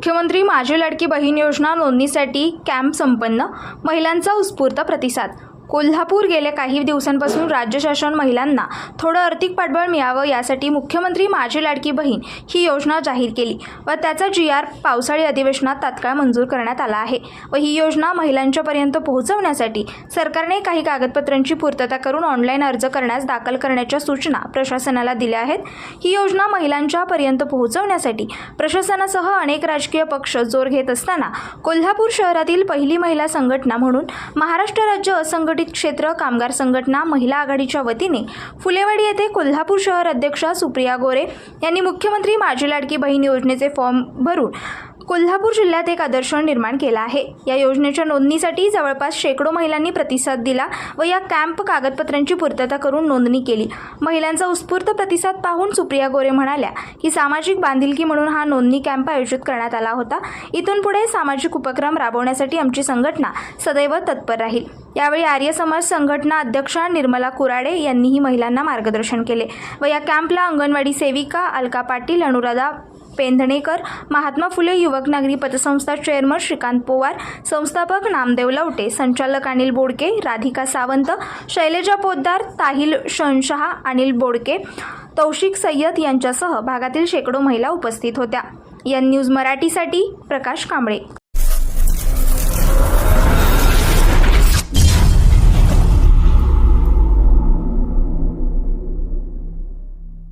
मुख्यमंत्री माझी लाडकी बहीण योजना नोंदणीसाठी कॅम्प संपन्न, महिलांचा उत्स्फूर्त प्रतिसाद। कोल्हापूर गेल्या काही दिवसांपासून राज्य शासन महिलांना थोडं आर्थिक पाठबळ मिळावं यासाठी मुख्यमंत्री माझी लाडकी बहीण ही योजना जाहीर केली व त्याचा GR पावसाळी अधिवेशनात तात्काळ मंजूर करण्यात आला आहे व ही योजना महिलांच्यापर्यंत पोहोचवण्यासाठी सरकारने काही कागदपत्रांची पूर्तता करून ऑनलाईन अर्ज करण्यास दाखल करण्याच्या सूचना प्रशासनाला दिल्या आहेत। ही योजना महिलांच्या पर्यंत पोहोचवण्यासाठी प्रशासनासह अनेक राजकीय पक्ष जोर घेत असताना कोल्हापूर शहरातील पहिली महिला संघटना म्हणून महाराष्ट्र राज्य असंघटित क्षेत्र कामगार संघटना महिला आघाडीच्या वतीने फुलेवाडी येथे कोल्हापूर शहर अध्यक्षा सुप्रिया गोरे यांनी मुख्यमंत्री माझी लाडकी बहीण योजनेचे फॉर्म भरून कोल्हापूर जिल्ह्यात एक आदर्श निर्माण केला आहे। या योजनेच्या नोंदणीसाठी जवळपास शेकडो महिलांनी प्रतिसाद दिला व या कॅम्प कागदपत्रांची पूर्तता करून नोंदणी केली। महिलांचा उत्स्फूर्त प्रतिसाद पाहून सुप्रिया गोरे म्हणाल्या की सामाजिक बांधिलकी म्हणून हा नोंदणी कॅम्प आयोजित करण्यात आला होता। इथून पुढे सामाजिक उपक्रम राबवण्यासाठी आमची संघटना सदैव तत्पर राहील। यावेळी आर्य समाज संघटना अध्यक्षा निर्मला कुराडे यांनीही महिलांना मार्गदर्शन केले व या कॅम्पला अंगणवाडी सेविका अलका पाटील, अनुराधा पेंधणेकर, महात्मा फुले युवक नागरी पतसंस्था चेअरमन श्रीकांत पोवार, संस्थापक नामदेव लवटे, संचालक अनिल बोडके, राधिका सावंत, शैलेजा पोद्दार, ताहिल शहनशाह, अनिल बोडके, तौशिक सय्यद यांच्यासह भागातील शेकडो महिला उपस्थित होत्या। एन न्यूज मराठीसाठी प्रकाश कांबळे।